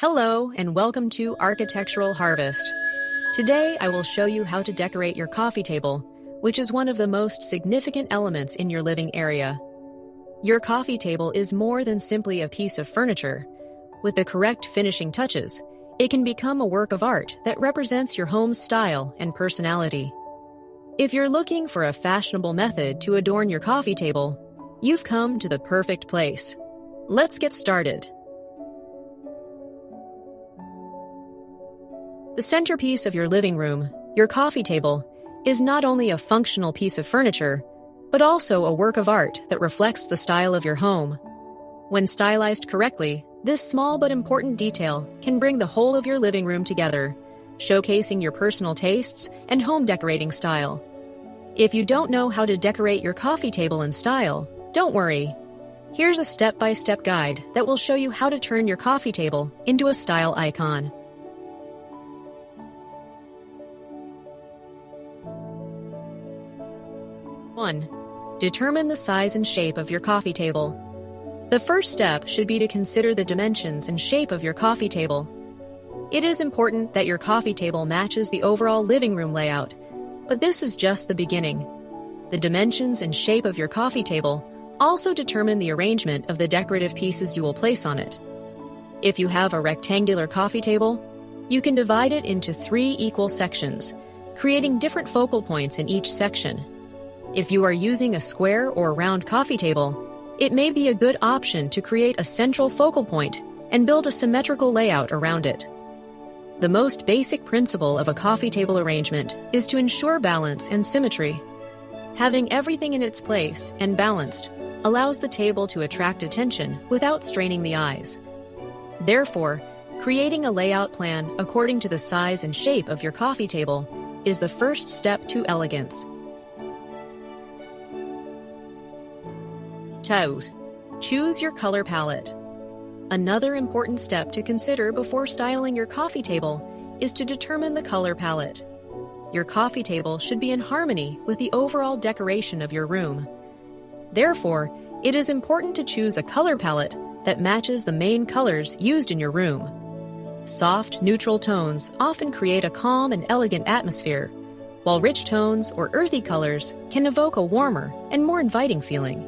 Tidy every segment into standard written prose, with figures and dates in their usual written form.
Hello and welcome to Architectural Harvest. Today I will show you how to decorate your coffee table, which is one of the most significant elements in your living area. Your coffee table is more than simply a piece of furniture. With the correct finishing touches, it can become a work of art that represents your home's style and personality. If you're looking for a fashionable method to adorn your coffee table, you've come to the perfect place. Let's get started. The centerpiece of your living room, your coffee table, is not only a functional piece of furniture, but also a work of art that reflects the style of your home. When stylized correctly, this small but important detail can bring the whole of your living room together, showcasing your personal tastes and home decorating style. If you don't know how to decorate your coffee table in style, don't worry. Here's a step-by-step guide that will show you how to turn your coffee table into a style icon. 1. Determine the size and shape of your coffee table. The first step should be to consider the dimensions and shape of your coffee table. It is important that your coffee table matches the overall living room layout, but this is just the beginning. The dimensions and shape of your coffee table also determine the arrangement of the decorative pieces you will place on it. If you have a rectangular coffee table, you can divide it into 3 equal sections, creating different focal points in each section. If you are using a square or round coffee table, it may be a good option to create a central focal point and build a symmetrical layout around it. The most basic principle of a coffee table arrangement is to ensure balance and symmetry. Having everything in its place and balanced allows the table to attract attention without straining the eyes. Therefore, creating a layout plan according to the size and shape of your coffee table is the first step to elegance. 2. Choose your color palette. Another important step to consider before styling your coffee table is to determine the color palette. Your coffee table should be in harmony with the overall decoration of your room. Therefore, it is important to choose a color palette that matches the main colors used in your room. Soft, neutral tones often create a calm and elegant atmosphere, while rich tones or earthy colors can evoke a warmer and more inviting feeling.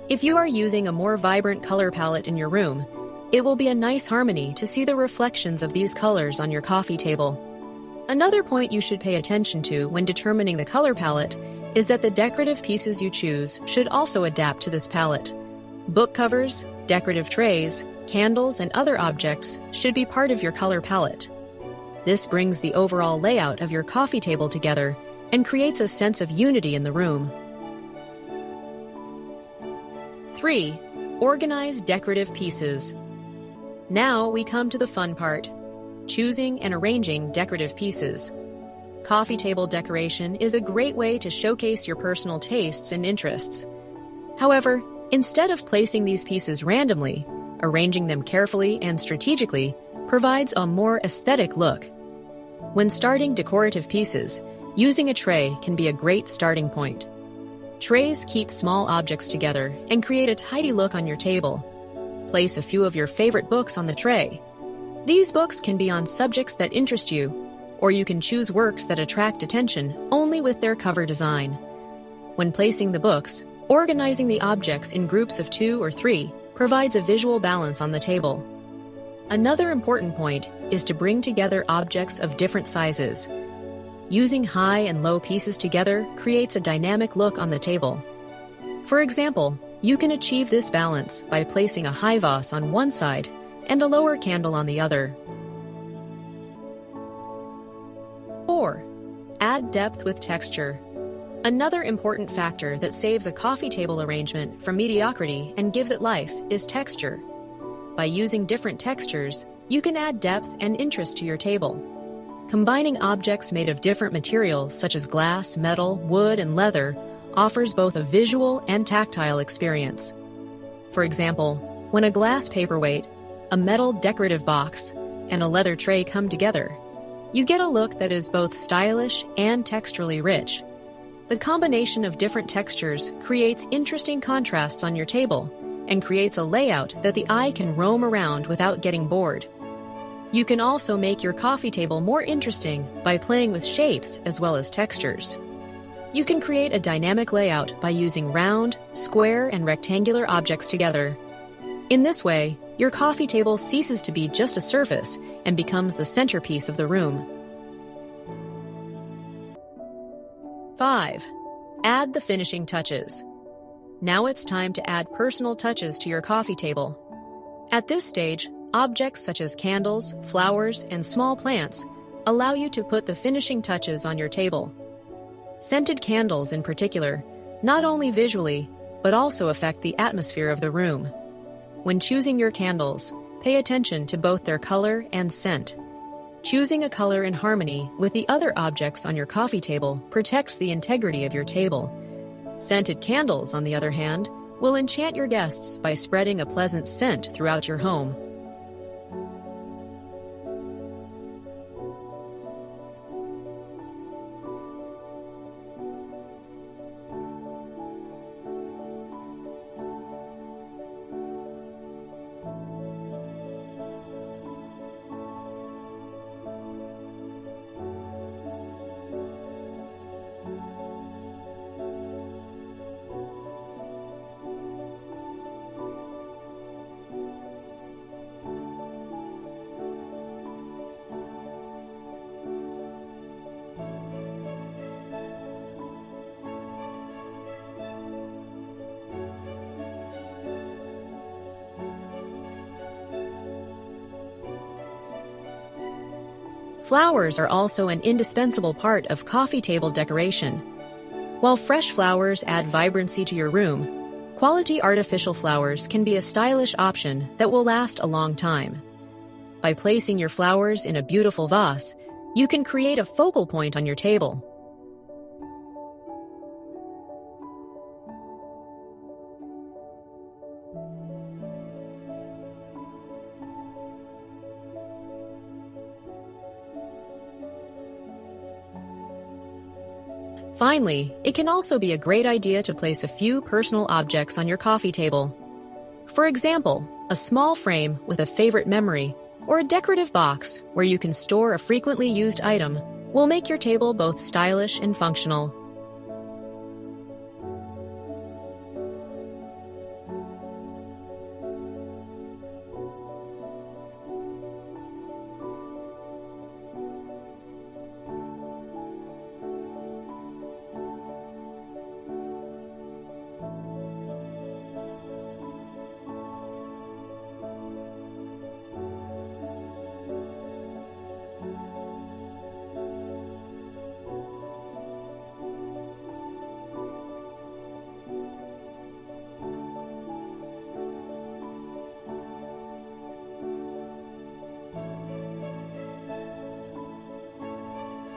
If you are using a more vibrant color palette in your room, it will be a nice harmony to see the reflections of these colors on your coffee table. Another point you should pay attention to when determining the color palette is that the decorative pieces you choose should also adapt to this palette. Book covers, decorative trays, candles, and other objects should be part of your color palette. This brings the overall layout of your coffee table together and creates a sense of unity in the room. 3. Organize decorative pieces. Now we come to the fun part, choosing and arranging decorative pieces. Coffee table decoration is a great way to showcase your personal tastes and interests. However, instead of placing these pieces randomly, arranging them carefully and strategically provides a more aesthetic look. When starting decorative pieces, using a tray can be a great starting point. Trays keep small objects together and create a tidy look on your table. Place a few of your favorite books on the tray. These books can be on subjects that interest you, or you can choose works that attract attention only with their cover design. When placing the books, organizing the objects in groups of 2 or 3 provides a visual balance on the table. Another important point is to bring together objects of different sizes. Using high and low pieces together creates a dynamic look on the table. For example, you can achieve this balance by placing a high vase on one side and a lower candle on the other. 4. Add depth with texture. Another important factor that saves a coffee table arrangement from mediocrity and gives it life is texture. By using different textures, you can add depth and interest to your table. Combining objects made of different materials such as glass, metal, wood, and leather offers both a visual and tactile experience. For example, when a glass paperweight, a metal decorative box, and a leather tray come together, you get a look that is both stylish and texturally rich. The combination of different textures creates interesting contrasts on your table and creates a layout that the eye can roam around without getting bored. You can also make your coffee table more interesting by playing with shapes as well as textures. You can create a dynamic layout by using round, square, and rectangular objects together. In this way, your coffee table ceases to be just a surface and becomes the centerpiece of the room. 5. Add the finishing touches. Now it's time to add personal touches to your coffee table. At this stage, objects such as candles, flowers, and small plants allow you to put the finishing touches on your table. Scented candles, in particular, not only visually, but also affect the atmosphere of the room. When choosing your candles, pay attention to both their color and scent. Choosing a color in harmony with the other objects on your coffee table protects the integrity of your table. Scented candles, on the other hand, will enchant your guests by spreading a pleasant scent throughout your home. Flowers are also an indispensable part of coffee table decoration. While fresh flowers add vibrancy to your room, quality artificial flowers can be a stylish option that will last a long time. By placing your flowers in a beautiful vase, you can create a focal point on your table. Finally, it can also be a great idea to place a few personal objects on your coffee table. For example, a small frame with a favorite memory or a decorative box where you can store a frequently used item will make your table both stylish and functional.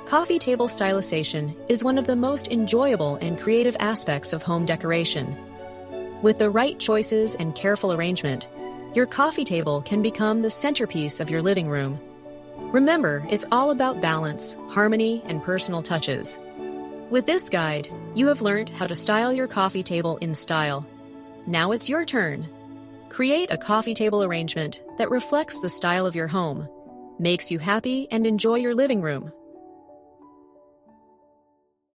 Coffee table stylization is one of the most enjoyable and creative aspects of home decoration. With the right choices and careful arrangement, your coffee table can become the centerpiece of your living room. Remember, it's all about balance, harmony, and personal touches. With this guide, you have learned how to style your coffee table in style. Now it's your turn. Create a coffee table arrangement that reflects the style of your home, makes you happy, and enjoy your living room.